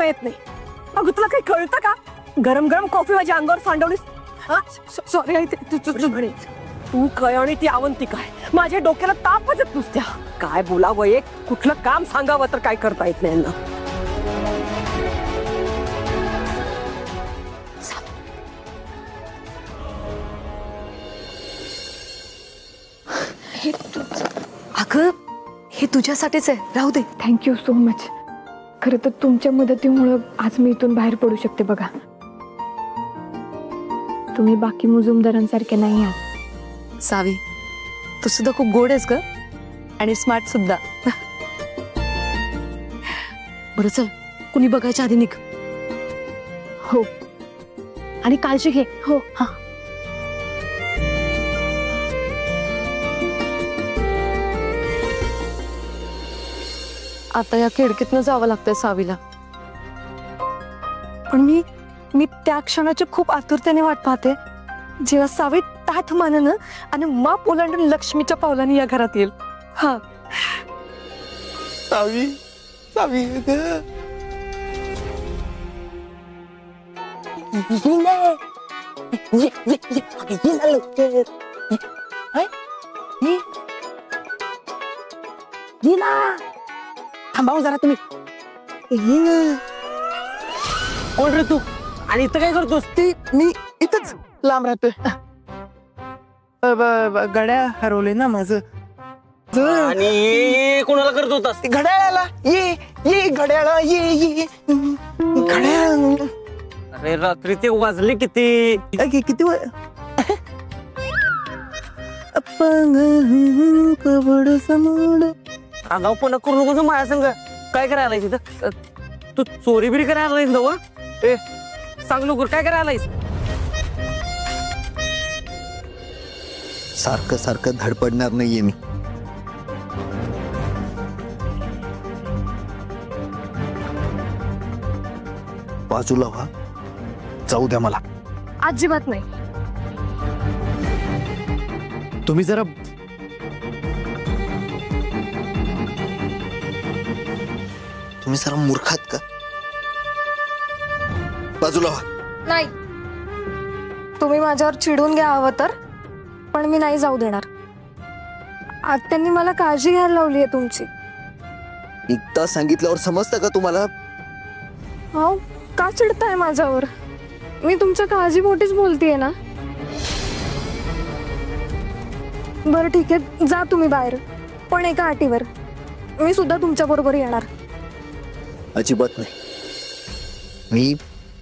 येत नाही. अगं तुला काही कळतं का? गरम गरम कॉफी माझ्या अंगावर सांडवलीस. सॉरी आई, तुझं म्हणे तू काय आणि ती अवंती काय माझ्या डोक्याला तापच येत नुसत्या. काय बोलावं, एक कुठलं काम सांगावं तर काय करता येत नाही ना. अगं हे तुझ्यासाठीच आहे, राहू दे. Thank you so much. खरं तर तुमच्या मदतीमुळं आज मी इथून बाहेर पडू शकते. बघा, तुम्ही बाकी मुजुमदारांसारखे नाही आहात. सावी, तू सुद्धा खूप गोड आहेस ग, आणि स्मार्ट सुद्धा. बरं चल, कुणी बघायच्या आधी निघ. हो, आणि काळजी घे. हो. हा. आता या खिडकीतनं जावं लागतंय सावीला. पण मी त्या क्षणाची खूप आतुरतेने वाट पाहते, जेव्हा सावी ताठ मानेनं आणि माप ओलांडून लक्ष्मीच्या पावलांनी या घरात येईल. हा. सावी, सावी थांबाव जरा तुम्ही. कोण रे तू, आणि इथं काय करतोस? ती मी इथंच लांब राहतोय. गड्या हरवले ना माझं. आणि कोणाला करत होतास? घड्याळाला ये ये, घड्याळा ये ये घड्याळ. अरे रात्री ते वाजले किती? किती अपंग कबड समोड. आगाव पण करू नको माझ्या संग. काय करायला तिथं? तू चोरी बिरी करायला आलायस नव? ए सांग लवकर, काय करायला आलायस? सारखं सारखं धडपडणार नाहीये मी. बाजूला व्हा, जाऊ द्या मला. अजिबात नाही. तुम्ही जरा मूर्खात का? बाजूला व्हा. नाही, तुम्ही माझ्यावर चिडून घ्या हवं तर, पण मी नाही जाऊ देणार. आत्यांनी मला काळजी घ्यायला लावली आहे तुमची. एकदा सांगितल्यावर समजतं का तुम्हाला? हो, का चिडताय माझ्यावर? मी तुमच्या काळजीपोटीच बोलतेय ना. बरं ठीक आहे, जा तुम्ही बाहेर, पण एका अटीवर. मी सुद्धा तुमच्या बरोबर येणार. अजिबात नाही, मी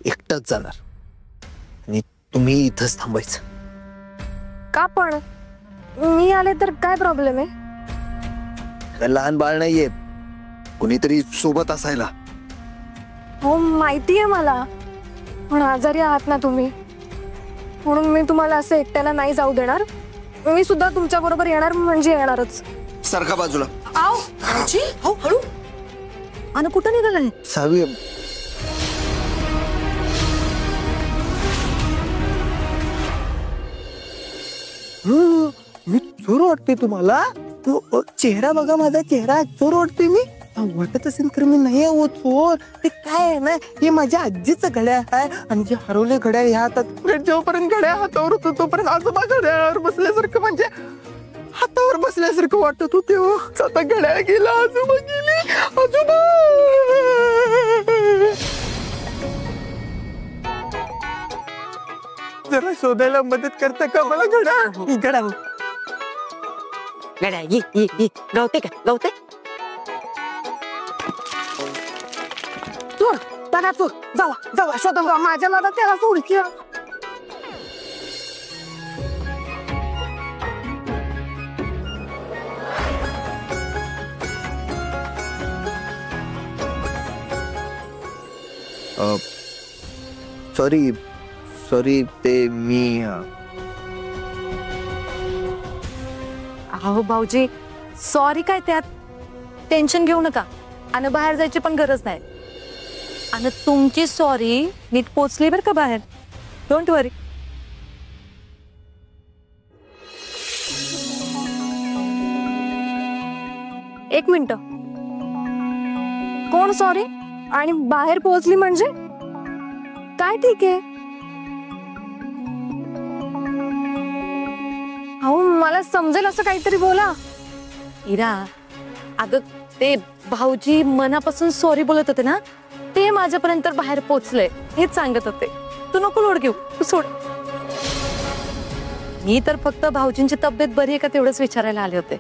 एकटाच जाणार आणि तुम्ही इथंच थांबायचं. का पण? मी आले तर काय प्रॉब्लेम आहे? लहान बाळ नाहीये, कुणीतरी सोबत असायला. हो माहितीये मला, पण आजारी आहात ना तुम्ही, म्हणून मी तुम्हाला असं एकट्याला नाही जाऊ देणार. मी सुद्धा तुमच्या बरोबर येणार, म्हणजे येणारच. सारखा बाजूला. आओ आजी, हो हळू. आणि कुठं निघालाय? सावी, मी चोर वाटते तुम्हाला? चेहरा बघा माझा, चेहरा चोर वाटतोय मी? वाटत असेल तर मी नाही आहो चोर. ते काय आहे ना, हे माझ्या आजीचं घड्याळ आहे, आणि जे हरवले घड्याळ ह्या हातात, जोपर्यंत घड्याळ हातावर होतो तोपर्यंत आजोबा घड्याळावर बसल्यासारखं, म्हणजे हातावर बसल्यासारखं वाटत होते. आता घड्याळ गेला, आजोबा गेले. आजोबा जरा शोधायला मदत करता का मला? घड्याळ घड्याळ गड्या ये गावते का? गावते चोर, त्याला चोर. जावा जावा, शोधा. माझ्या नादात त्याला चोर की. सॉरी सॉरी, ते मी. अहो भाऊजी, सॉरी काय त्यात? टेन्शन घेऊ नका, आणि बाहेर जायची पण गरज नाही. आणि तुमची सॉरी नीट पोचली बरं का बाहेर. डोंट वरी. एक मिनिट, कोण सॉरी? आणि बाहेर पोहोचली म्हणजे काय ठीक आहे. अहो मला समजेल असं काहीतरी बोला. इरा, अगं ते भाऊजी मनापासून सॉरी बोलत होते ना, ते माझ्यापर्यंत बाहेर पोहोचले हेच सांगत होते. तू नको लोड घेऊ, तू सोड. मी तर फक्त भाऊजींची तब्येत बरी आहे का तेवढंच विचारायला आले होते.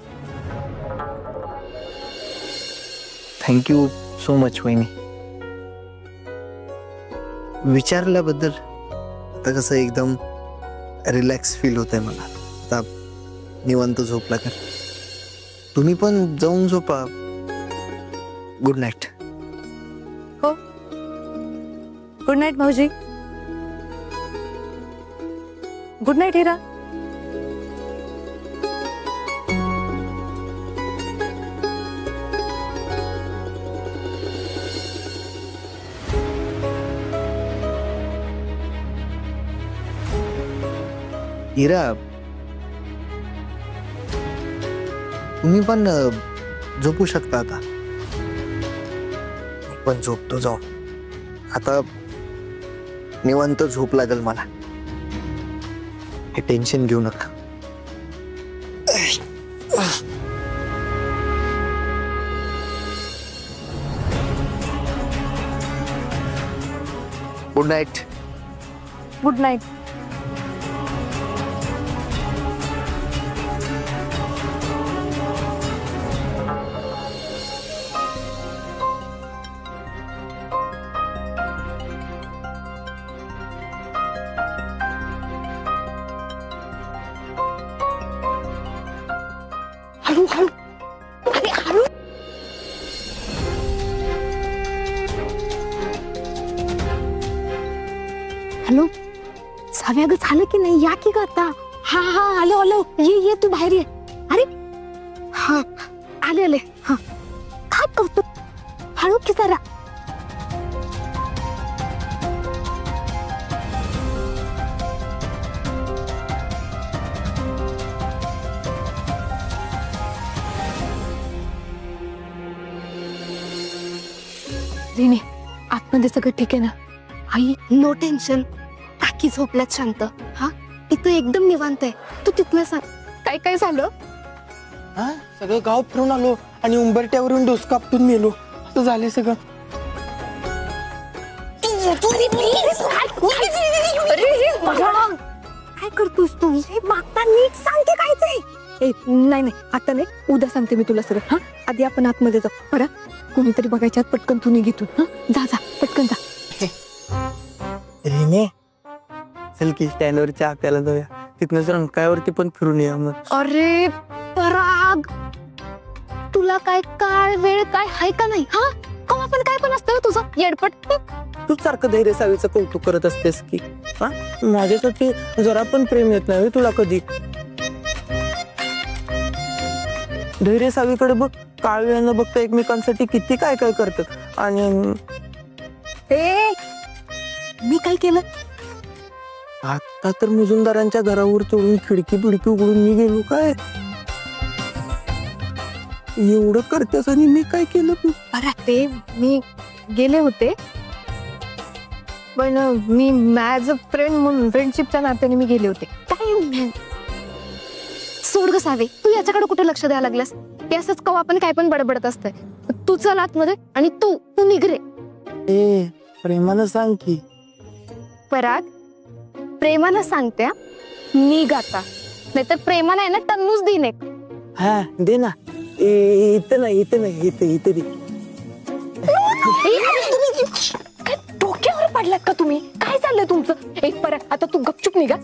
थँक्यू सो मच वहिनी. विचारल्याबद्दल. आता कसं एकदम रिलॅक्स फील होतंय मला. आता निवांत झोपला कर. तुम्ही पण जाऊन झोपा. Good night. हो, गुड नाईट भाऊजी. गुड नाईट हिरा. इरा, तुम्ही पण झोपू शकता आता. पण झोपतो जाऊन. आता निवांत झोप लागेल मला. हे टेन्शन घेऊ नका. Good night. Good night. हळू हळू. अरे हळू. हॅलो साव्या ग, झालं की नाही? या की ग आता. हा हा आलो आलो. ये ये तू बाहेर ये. अरे हा आले आले. हा काय करतो? हळू की जरा. रिने, आतमध्ये सगळं ठीक आहे ना? I know tension. काकी झोपल्यात शांत. हा इथं एकदम निवांत आहे. तू तिथनं सांग काय काय झालं. हा सगळं गाव फिरून आलो आणि उंबरट्यावरून डोसका आपटून मेलो. असं झाले सगळं. काय करतोस तू. मागता नीट सांग की काय ते. नाही नाही आता नाही, उद्या सांगते मी तुला सगळं. हा आधी आपण आतमध्ये जाऊ. बरं कोणीतरी बघायच्या आत पटकन तू निघितून. हा जा जा पटकन जा. रिने, चल की स्टँडवर चहा प्यायला जाऊया. तिथनच रंकाळ्यावरती पण फिरून येऊया मग. अरे पराग, तुला काय काळ वेळ काय हाय का नाही. हा कवा पण काय पण असतं तुझं येडपट. तू सारखं धैर्य सावीचं कौतुक करत असतेस की. हा माझ्यासाठी जरा पण प्रेम येत नाही तुला कधी. धैर्य सावीकडे बघ, काळ वेळानं बघता एकमेकांसाठी किती काय काय करतात. आणि मी काय केलं. आता तर मुजुमदारांच्या घरावर चढून खिडकी बिडकी उघडून मी गेलो काय. एवढं करतेस आणि मी काय केलं तू. अरे ते मी गेले होते, पण मी ॲज अ फ्रेंड म्हणून फ्रेंडशिपच्या नात्याने मी गेले होते. काय सोड ग सावे, तू याच्याकडे कुठे लक्ष द्यायला लागलास. ते असंच कवा पण काय पण बडबडत असतंय. तू चल आतमध्ये आणि तू निघ रे. ए प्रेमानं सांग की. पराग प्रेमानं सांगते निघ आता, नाहीतर प्रेमानं आहे ना टन्नूच दिन एक. हा दे ना. इथं नाही इथं नाही इथं इथं दे. काय डोक्यावर पडलात का तुम्ही. काय चाललंय तुमचं. एक पराग आता तू गपचूप निघा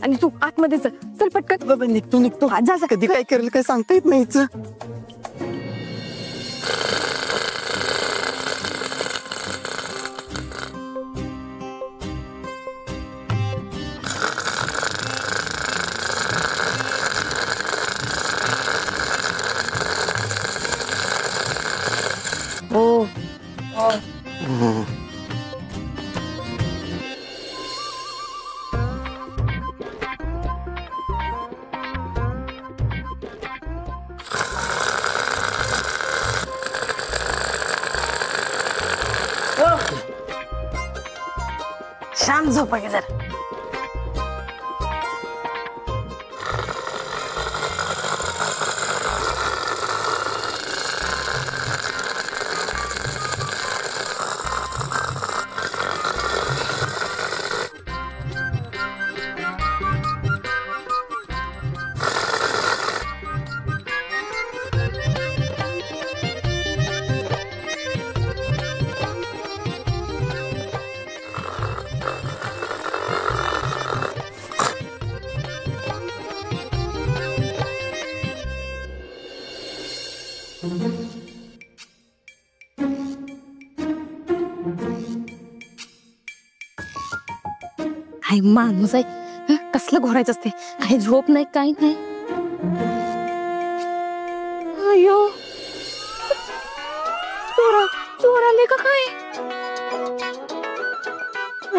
आणि तू आतमध्ये चल पटकन. बाबा निघतो निघतो. जा जा. कधी काय करेल काय सांगता येत नाहीच. छान झोपा घे जरा. काय माणूस आहे हं? कसलं घोरायचं असते काही झोप नाही काही नाही. अयो चोर आले का काय.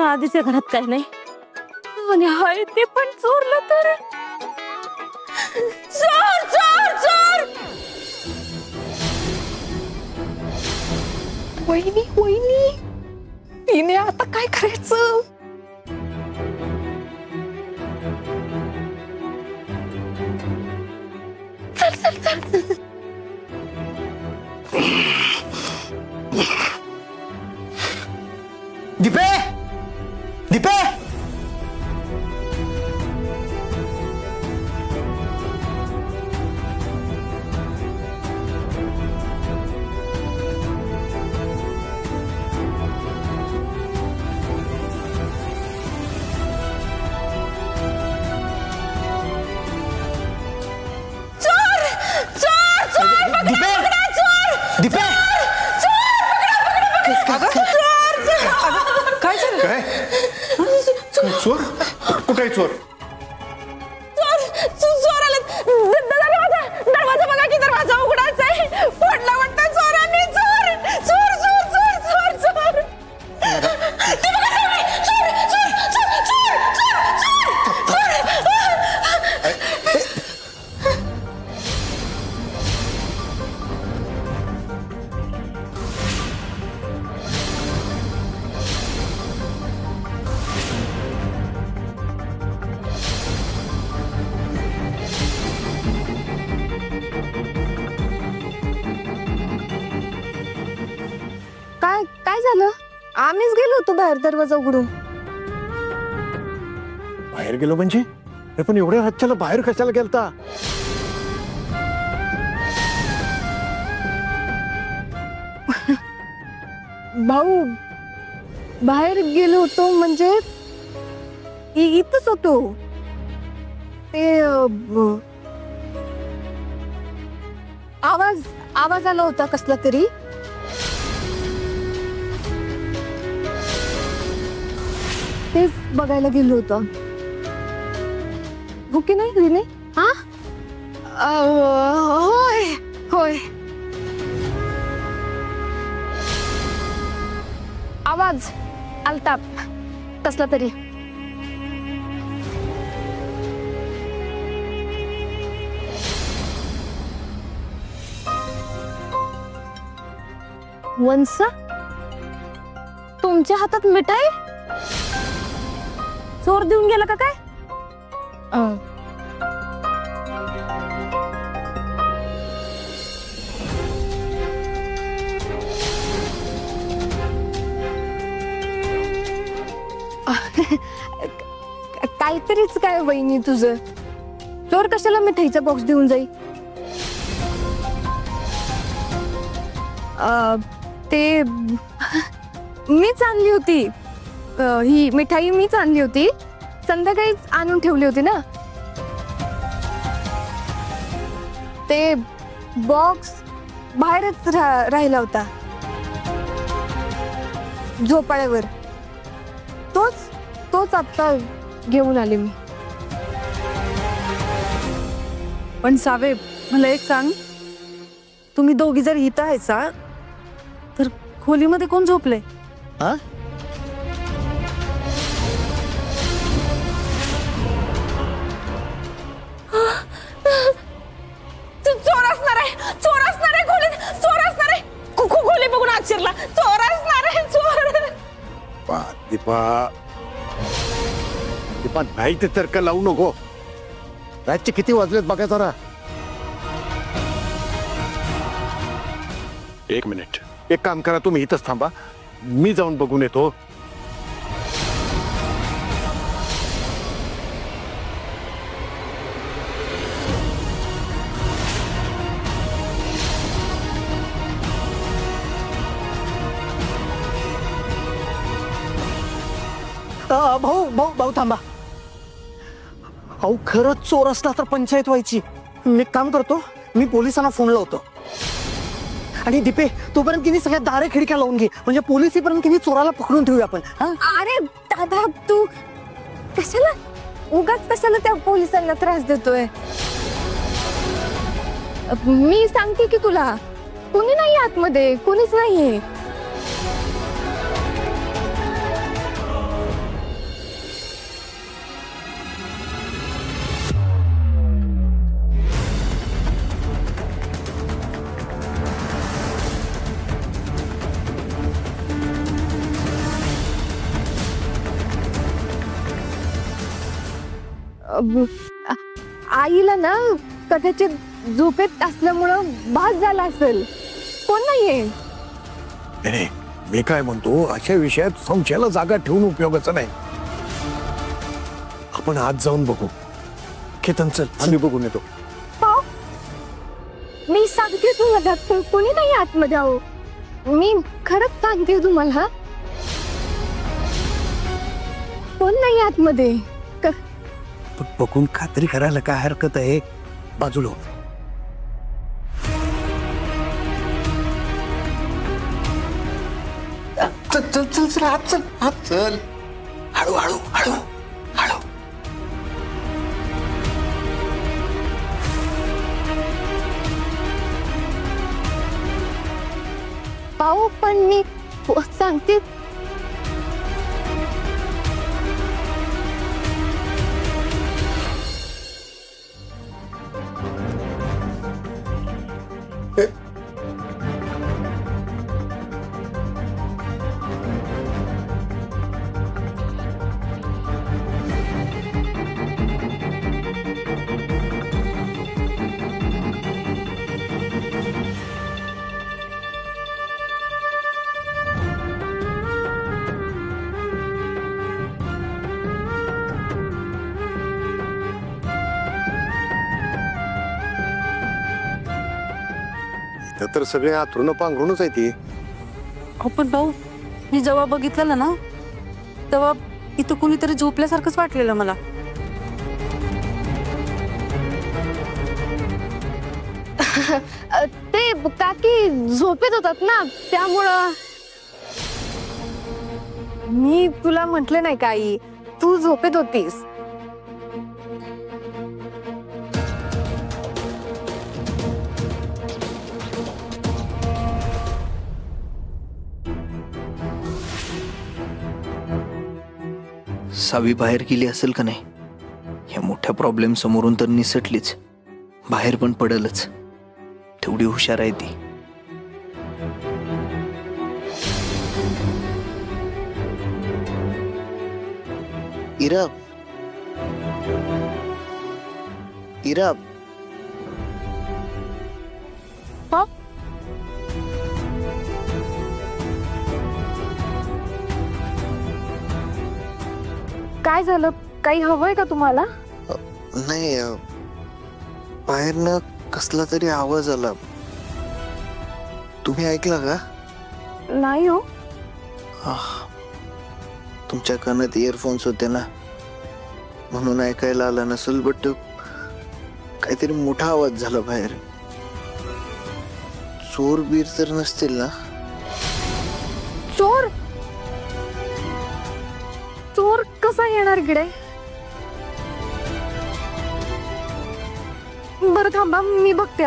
आधीच्या घरात काही नाही आणि हाय ते पण चोरलं तर चोर चोर चोर. वहिनी वहिनी तिने आता काय करायचं. चल चल चल चल चल. दीपे दीपे दीपे काय झालं. काय चोर कुठे आहे चोर. चोर आले. दरवाजा बघा की दरवाजा उघडाच आहे. पडला वाटतं चोरांनी. चोर चोर चोर चोर चोर चोर. काय काय झालं. आम्हीच गेलो होतो बाहेर दरवाजा उघडून. बाहेर गेलो म्हणजे अरे पण एवढ्या रातच्याला बाहेर कशाला गेलता. भाऊ बाहेर गेलो होतो म्हणजे इथंच होतो. ते आवाज आवाज आला होता कसला तरी. तेच बघायला गेलो होतो. हो की नाही रिने. हा होय होय. आवाज आलता कसला तरी. वंस तुमच्या हातात मिठाई. चोर देऊन गेला का काय. काहीतरीच काय वहिनी तुझं. चोर कशाला मिठाईचा बॉक्स देऊन जाई. ते मीच आणली होती. ही मिठाई मीच आणली होती. संध्याकाळीच आणून ठेवली होती ना. ते बॉक्स बाहेरच राहिला होता झोपाळ्यावर. तोच आता घेऊन आले मी. पण साहेब मला एक सांग, तुम्ही दोघी जर इथं आहेसा तर खोलीमध्ये कोण झोपले. हा चोर असणार आहे. चोर असणार आहे खोलीत. चोर असणार आहे. खोली बघून आश्चर्यला. चोर असणार आहे. चोर. दीपा दीपा नाही ते तर्क लावू नको. रातचे किती वाजलेत बघा जरा. एक मिनिट, एक काम करा, तुम्ही इथंच थांबा, मी जाऊन बघून येतो. भाऊ भाऊ भाऊ थांबा. अहो खरंच चोर असला तर पंचायत व्हायची. मी एक काम करतो, मी पोलिसांना फोन लावतो. आणि दीपे तोपर्यंत किती सगळ्या दारे खिडक्या लावून घे, म्हणजे पोलिस येईपर्यंत किती चोराला पकडून ठेवूया आपण. अरे दादा तू कशाला उगाच कशाला त्या पोलिसांना त्रास देतोय. मी सांगते की तुला कोणी नाही आतमध्ये, कोणीच नाहीये. आईला ना कदाचित झोपेत असल्यामुळं भास झाला असेल. कोण नाहीये. नाही, मी काय म्हणतो, अशा विषयात संशयाला जागा ठेवून उपयोगाचं नाही. आपण आज जाऊन बघू. केतन चल, आम्ही बघून येतो. मी सांगते तुम्हाला कोणी नाही आतमध्ये. आहो मी खरंच सांगते तुम्हाला कोण नाही आतमध्ये. पण बघून खात्री करायला काय हरकत आहे. बाजूला चल चल चल चल आत चल, आत चल. हळू हळू हळू हळू. पाहू पण मी सांगते. तर सगळे आतरून पांघरूनच आहे ती. पण भाऊ मी जेव्हा बघितलं ना तेव्हा इथं कुणीतरी झोपल्यासारखंच वाटलेलं मला. ते काकी झोपेत होतात ना त्यामुळं. मी तुला म्हटलं नाही का आई, तू झोपेत होतीस. सावी बाहेर गेली असेल का नाही. या मोठ्या प्रॉब्लेम समोरून तर निसटलीच, बाहेर पण पडलच. तेवढी हुशार आहे ती. इरा इरा काय झालं, काही हवंय का तुम्हाला? नाही, बाहेरनं कसला तरी आवाज आला. तुम्ही ऐकला का? नाही हो. तुमच्या कानात इयरफोन्स होते ना म्हणून ऐकायला आला नसेल. बट काहीतरी मोठा आवाज झाला बाहेर. चोर बीर तर नसतील ना? चोर? चोर कसा येणार इकडे? बरं थांबा मी बघते.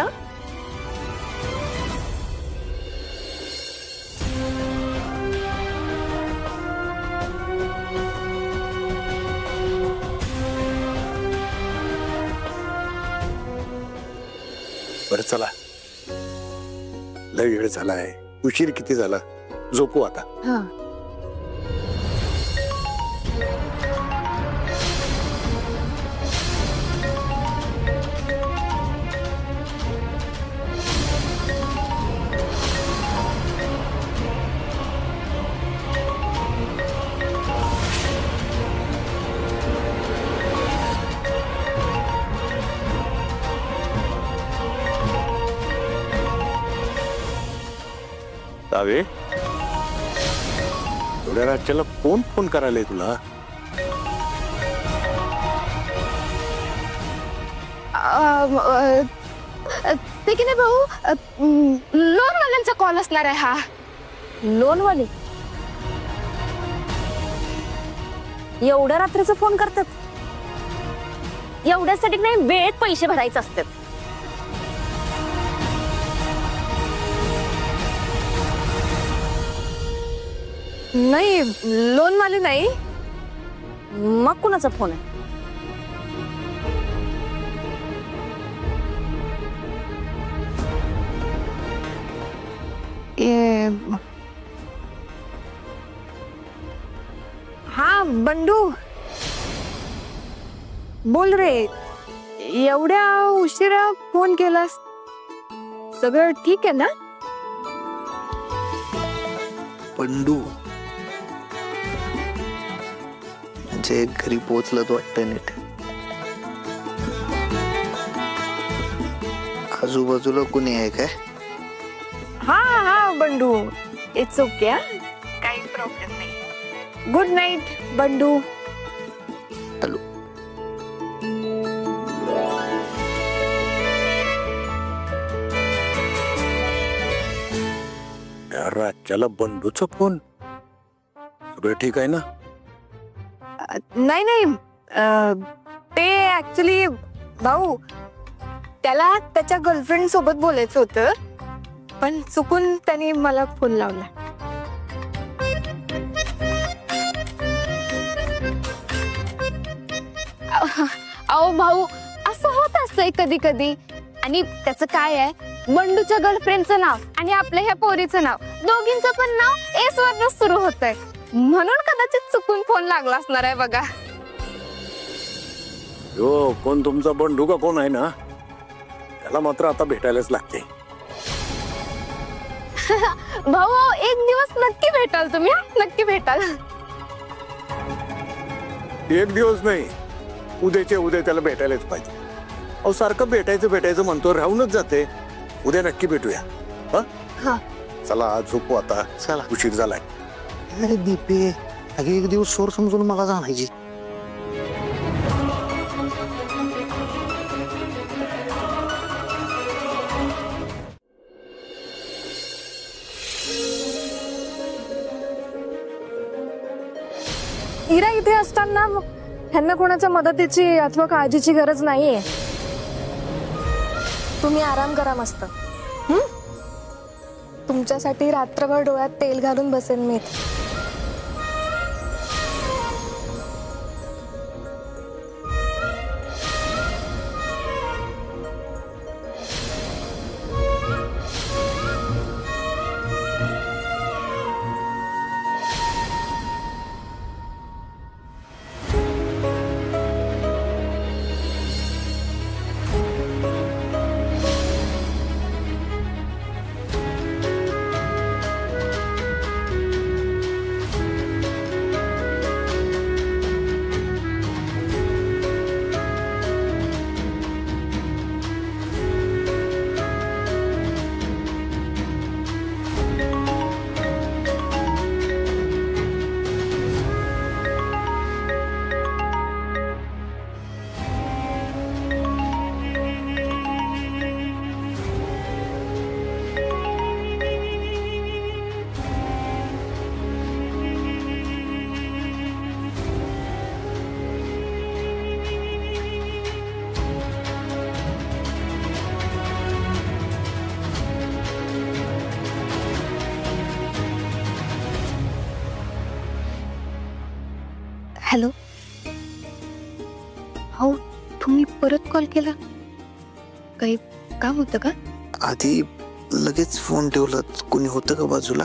बरं चला, लय वेळ झालाय, उशीर किती झाला, झोपू आता. सावे, एवढ्या राज्याला कोण फोन करायला तुला? ते की नाही भाऊ, लोनवाल्यांचा कॉल असणार आहे हा. लोनवाले एवढ्या रात्रीचा फोन करतात? एवढ्यासाठी नाही, वेळेत पैसे भरायचे असतात. नाही, लोनवाले नाही. मग कुणाचा फोन आहे? हा बंडू, बोल रे. एवढ्या उशिरा फोन केलास, सगळं ठीक आहे ना? बंडू म्हणजे घरी पोहोचलं तर वाटतं नीट. आजूबाजूला कुणी आहे काय? हा हा बंडू, इट्स ओके. काही प्रॉब्लेम नाही. Good night Bandu. हॅलो. राज्याला बंडूचा फोन. सगळं ठीक आहे ना? नाही नाही, ते ऍक्च्युली भाऊ, त्याला त्याच्या गर्लफ्रेंड सोबत बोलायचं होतं, पण चुकून त्याने मला फोन लावला. अहो भाऊ, असं होत असतंय कधी कधी. आणि त्याचं काय आहे, बंडूच्या गर्लफ्रेंडचं नाव आणि आपल्या ह्या पोरीचं नाव, दोघींचं पण नाव एस वरनं सुरू होतंय, म्हणून कदाचित चुकून फोन लागला असणार आहे बघा. यो कोण तुमचा बंडू का कोण आहे ना, त्याला मात्र आता भेटायलाच लागते. भाऊ, एक दिवस नक्की भेटाल तुम्ही, नक्की भेटाल. एक दिवस नाही, उद्याच्या उद्या त्याला भेटायलाच पाहिजे. अहो सारखं भेटायचं म्हणतो, राहूनच जाते. उद्या नक्की भेटूया. हा. चला आज झोपू आता, चला. उशीर झालाय. अरे दीपे, अगे एक दिवस सोर समजून मला जाणायची. इरा इथे असताना ह्यांना कोणाच्या मदतीची अथवा काळजीची गरज नाहीये. तुम्ही आराम करा मस्त. तुमच्यासाठी रात्रभर डोळ्यात तेल घालून बसेन मी. हॅलो. हो, तुम्ही परत कॉल केला, काही काम होतं का? आधी लगेच फोन ठेवला. कोणी होतं का बाजूला?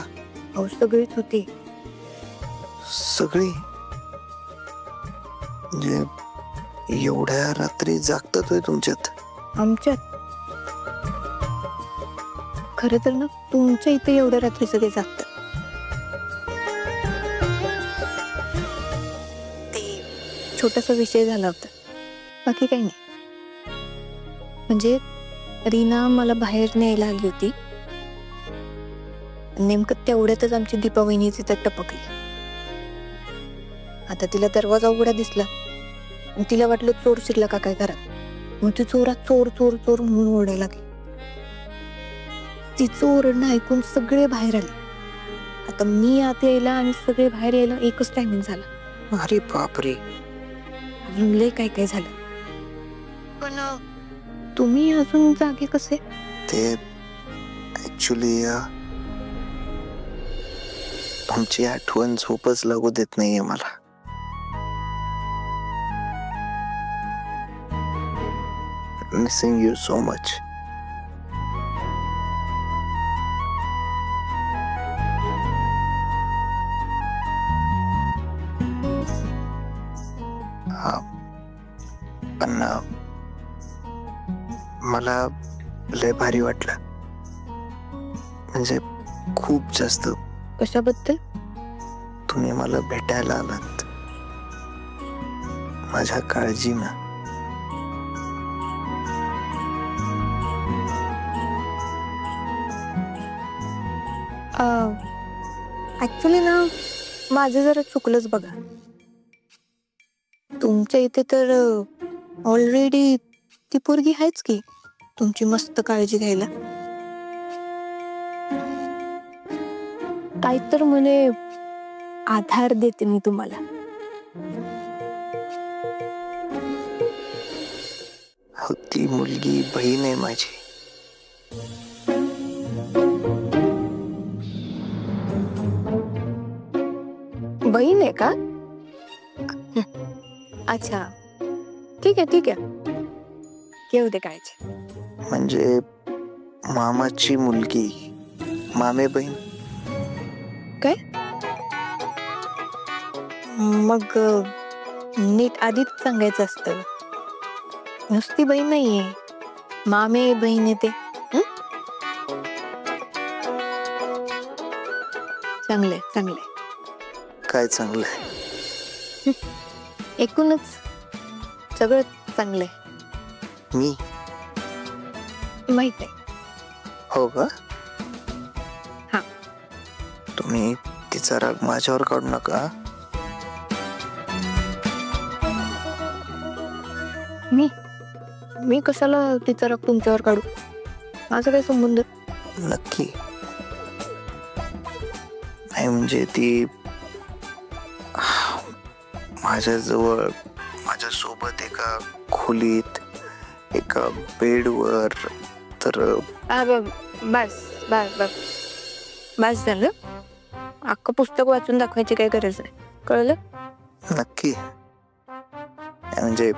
हो, सगळीच होती. सगळी म्हणजे एवढ्या रात्री जागतात होय तुमच्यात? आमच्यात खरं तर ना, तुमच्या इथे एवढ्या रात्री सगळे जागतात. छोटासा विषय झाला होता, बाकी काही नाही. म्हणजे रीना मला बाहेर न्यायला आली होती नेमकं तेवढ्यातच आमची दीपा वहिनी तिथं टपकली. आता तिला दरवाजा उघडा दिसला आणि तिला वाटलं चोर शिरला का काय घरात. मग ती चोरात चोर चोर चोर म्हणून ओरडायला लागली. तिचं ओरडणं ऐकून सगळे बाहेर आले. आता मी आत यायला आणि सगळे बाहेर यायला एकच टायमिंग झाला. अरे बापरे. अजून लय काय काय झालं. पण तुम्ही अजून जागे कसे? ते ऍक्च्युली तुमची आठवण झोपच लागू देत नाहीये मला. Missing you so much. पण मला लय भारी वाटलं. म्हणजे खूप जास्त. कशाबद्दल? तुम्ही मला भेटायला आलात. माझ्या काळजीनं. ऍक्च्युली ना माझं जरा चुकलंच बघा. तुमच्या इथे तर ऑलरेडी ती पोरगी आहेच की तुमची मस्त काळजी घ्यायला. काही तर म्हणे आधार देते मी तुम्हाला. ती मुलगी बहीण आहे माझी. बहीण आहे का? अच्छा ठीक आहे ठीक आहे. घेऊ दे काळजी. म्हणजे मामाची मुलगी, मामे बहीण. काय? मग नीट आधीच सांगायचं असतं. नुसती बहीण नाहीये, मामे बहीण येते. चांगलंय चांगलंय. काय चांगलंय? एकूणच सगळं चांगलंय. मी माहित आहे. हो का? हा. तुम्ही तिचा राग माझ्यावर काढू नका. मी कशाला तिचा राग तुमच्यावर काढू? माझा काय संबंध? नक्की नाही. म्हणजे ती माझ्याजवळ, माझ्यासोबत एका खोलीत, एका बेडवर. तर बस बस बस बस झालं. अख्खं पुस्तक वाचून दाखवायची काय गरज आहे. कळलं? नक्की. म्हणजे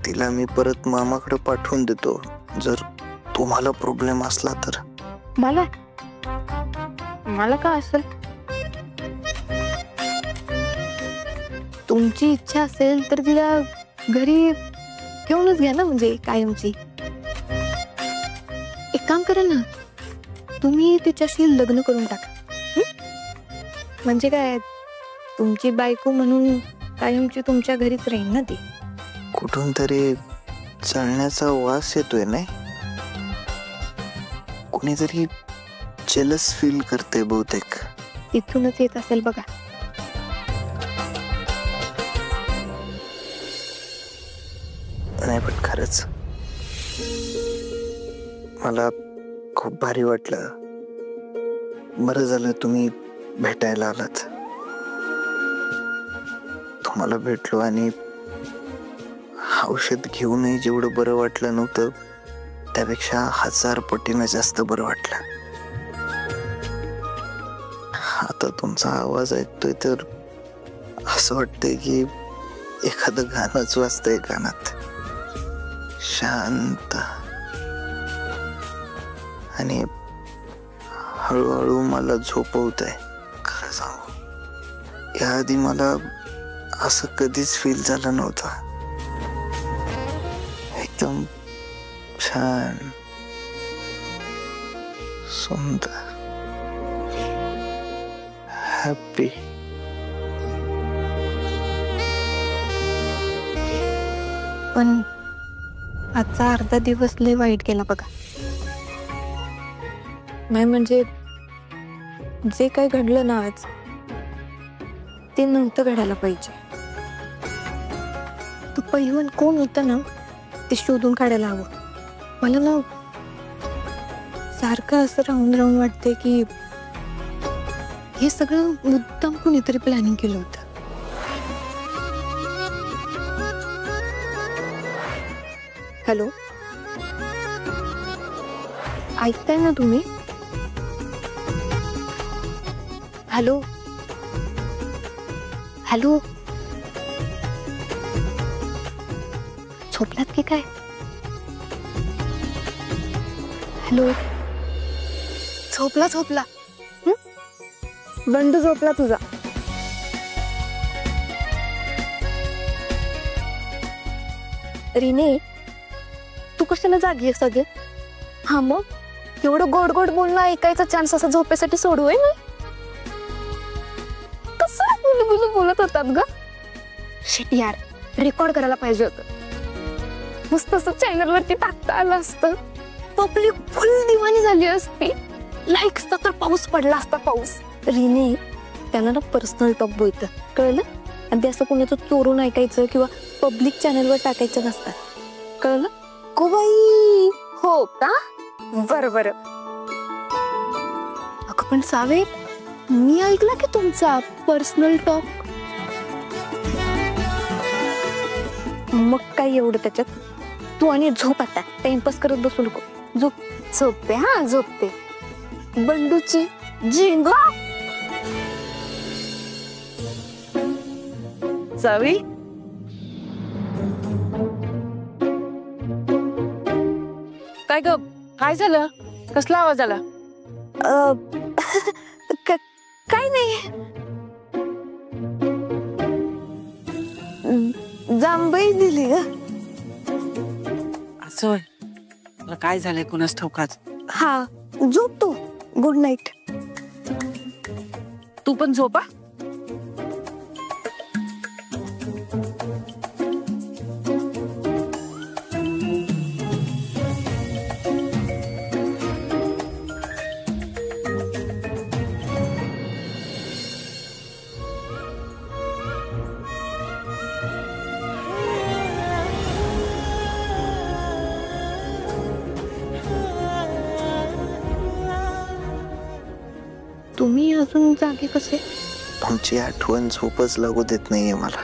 तिला मी परत मामाकडे पाठवून देतो जर तुम्हाला प्रॉब्लेम असला तर. मला का असेल? तुमची इच्छा असेल तर तिला घरी ठेवूनच घ्या ना, म्हणजे कायमची. एक काम करा ना, तुम्ही तिच्याशी लग्न करून टाका. म्हणजे काय, तुमची बायको म्हणून कायमची तुमच्या घरीच राहील ना ती. कुठून तरी जळण्याचा वास येतोय नाही. कुणीतरी जेलस फील करते बहुतेक. तिथूनच येत असेल बघा. नाही पण खरंच मला खूप भारी वाटलं. बरं झालं तुम्ही भेटायला आलात. तुम्हाला भेटलो आणि औषध घेऊनही जेवढं बरं वाटलं नव्हतं त्यापेक्षा 1000 पटीनं जास्त बरं वाटलं. आता तुमचा आवाज ऐकतोय तर असं वाटतंय की एखादं गाणंच वाजतंय कानात. शांत आणि हळूहळू मला झोपवत आहे. खरं सांगू, याआधी मला असं कधीच फील झालं नव्हतं. एकदम छान, सुंदर, हॅपी. पण आजचा अर्धा दिवस लय वाईट गेला बघा. नाही म्हणजे जे काही घडलं ना आज ते नव्हतं घडायला पाहिजे. तो पैलवान कोण होता ना ते शोधून काढायला हवं. मला ना सारखं असं राहून राहून वाटतंय की हे सगळं मुद्दाम कुणीतरी प्लॅनिंग केलं होतं. हॅलो, ऐकताय ना तुम्ही? हॅलो हॅलो, झोपलात की काय? हॅलो, झोपला. बंडू झोपला तुझा. रिने, तू कशाला जागी आहे सगळे? हा मग एवढं गोड गोड बोलणं ऐकायचा चान्स असं झोपेसाठी सोडू आहे ना? कसं गुलगुलू बोलत होतात ग? शिट यार, रेकॉर्ड करायला पाहिजे होतं. मस्त असं चॅनलवरती टाकता आलं असतं. पब्लिक फुल दिवाणी झाली असती. लाईक्सचा तर पाऊस पडला असता. पाऊस. रिने, त्याला ना पर्सनल टॉक बोलतं, कळलं? आणि ते असं कोणाचं चोरून ऐकायचं किंवा पब्लिक चॅनलवर टाकायचं नसतं, कळलं? को बाई, हो का? बरं. अगं पण सावे, मी ऐकला की तुमचा पर्सनल टॉक. मग काय एवढं त्याच्यात? तू आणि झोप आता, टाइमपास करत बसू नको. झोपते. हा झोपते. बंडूची झिंगा. सावी, काय ग? काय झालं? कसला आवाज आला? काय नाही, जांभई दिली ग. असं तुला काय झालंय कुणास ठाऊकाच. हा, झोपतो. Good night. तू पण झोपा. तुम्ही अजून जागे कसे? तुमची आठवण झोपच लागू देत नाहीये मला.